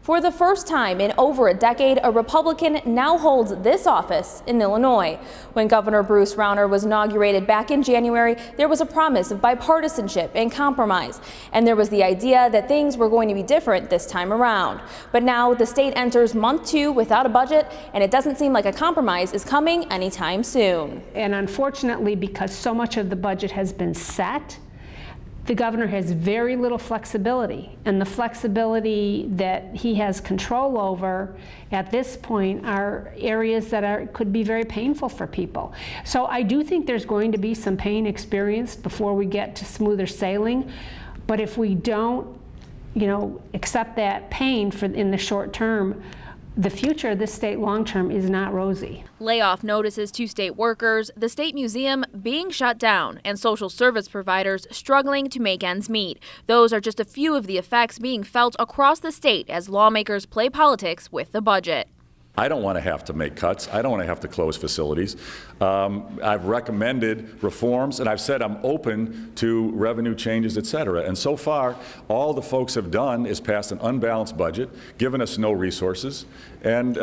For the first time in over a decade, a Republican now holds this office in Illinois. When Governor Bruce Rauner was inaugurated back in January, there was a promise of bipartisanship and compromise, and there was the idea that things were going to be different this time around. But now the state enters month 2 without a budget, and it doesn't seem like a compromise is coming anytime soon. And unfortunately, because so much of the budget has been set, the governor has very little flexibility, and the flexibility that he has control over at this point are areas that could be very painful for people. So I do think there's going to be some pain experienced before we get to smoother sailing, but if we don't, accept that pain in the short term, the future of this state long-term is not rosy. Layoff notices to state workers, the state museum being shut down, and social service providers struggling to make ends meet. Those are just a few of the effects being felt across the state as lawmakers play politics with the budget. I don't want to have to make cuts. I don't want to have to close facilities. I've recommended reforms, and I've said I'm open to revenue changes, et cetera. And so far, all the folks have done is pass an unbalanced budget, given us no resources, and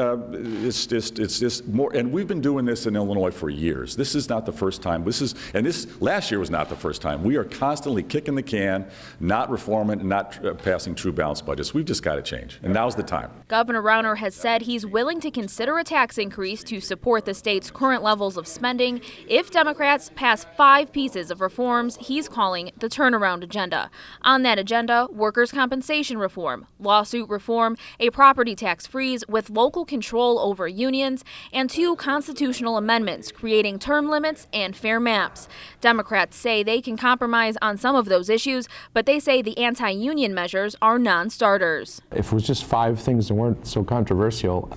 it's just more. And we've been doing this in Illinois for years. This is not the first time. This last year was not the first time. We are constantly kicking the can, not reforming, and not passing true balanced budgets. We've just got to change, and now's the time. Governor Rauner has said he's willing to consider a tax increase to support the state's current levels of spending if Democrats pass 5 pieces of reforms he's calling the turnaround agenda. On that agenda, workers' compensation reform, lawsuit reform, a property tax freeze with local control over unions, and 2 constitutional amendments creating term limits and fair maps. Democrats say they can compromise on some of those issues, but they say the anti-union measures are non-starters. If it was just 5 things that weren't so controversial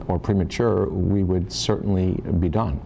or premature, we would certainly be done.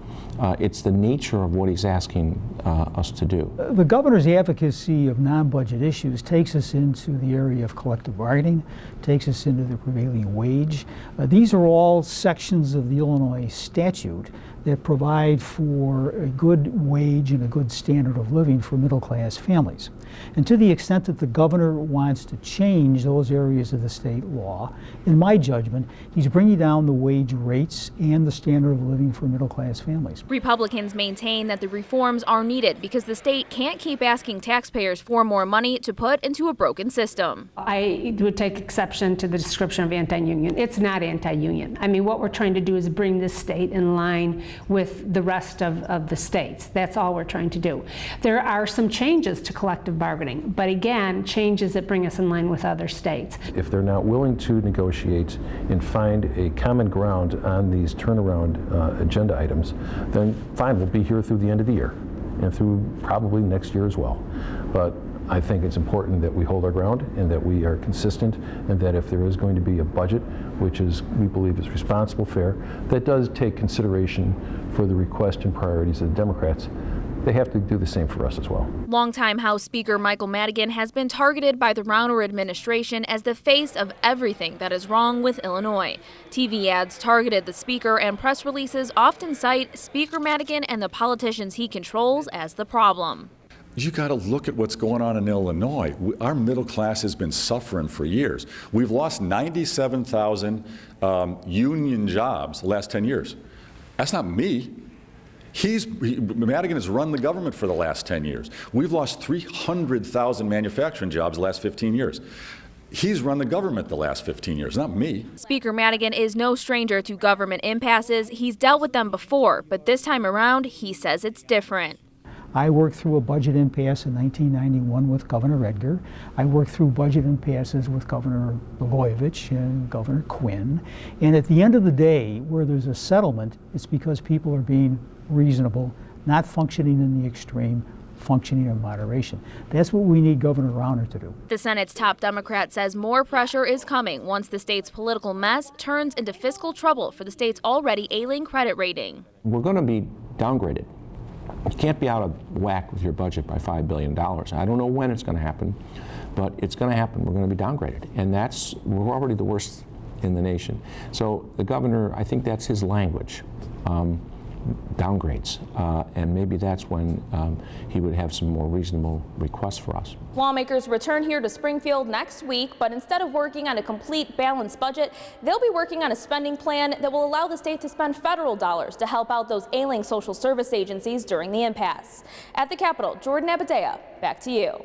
It's the nature of what he's asking us to do. The governor's advocacy of non-budget issues takes us into the area of collective bargaining, takes us into the prevailing wage. These are all sections of the Illinois statute that provide for a good wage and a good standard of living for middle-class families. And to the extent that the governor wants to change those areas of the state law, in my judgment, he's bringing down the wage rates and the standard of living for middle-class families. Republicans maintain that the reforms are needed because the state can't keep asking taxpayers for more money to put into a broken system. I would take exception to the description of anti-union. It's not anti-union. I mean, what we're trying to do is bring this state in line with the rest of the states. That's all we're trying to do. There are some changes to collective bargaining, but again, changes that bring us in line with other states. If they're not willing to negotiate and find a common ground on these turnaround agenda items, then fine, we'll be here through the end of the year and through probably next year as well. But I think it's important that we hold our ground and that we are consistent, and that if there is going to be a budget, which is, we believe, is responsible, fair, that does take consideration for the request and priorities of the Democrats, they have to do the same for us as well. Longtime House Speaker Michael Madigan has been targeted by the Rauner administration as the face of everything that is wrong with Illinois. TV ads targeted the speaker, and press releases often cite Speaker Madigan and the politicians he controls as the problem. You got to look at what's going on in Illinois. Our middle class has been suffering for years. We've lost 97,000 union jobs the last 10 years. That's not me. Madigan has run the government for the last 10 years. We've lost 300,000 manufacturing jobs the last 15 years. He's run the government the last 15 years, not me. Speaker Madigan is no stranger to government impasses. He's dealt with them before, but this time around, he says it's different. I worked through a budget impasse in 1991 with Governor Edgar. I worked through budget impasses with Governor Blagojevich and Governor Quinn. And at the end of the day, where there's a settlement, it's because people are being reasonable, not functioning in the extreme, functioning in moderation. That's what we need Governor Rauner to do. The Senate's top Democrat says more pressure is coming once the state's political mess turns into fiscal trouble for the state's already ailing credit rating. We're going to be downgraded. You can't be out of whack with your budget by $5 billion. I don't know when it's going to happen, but it's going to happen. We're going to be downgraded. And we're already the worst in the nation. So the governor, I think that's his language. downgrades, and maybe that's when he would have some more reasonable requests for us. Lawmakers return here to Springfield next week, but instead of working on a complete balanced budget, they'll be working on a spending plan that will allow the state to spend federal dollars to help out those ailing social service agencies during the impasse. At the Capitol, Jordan Abadea, back to you.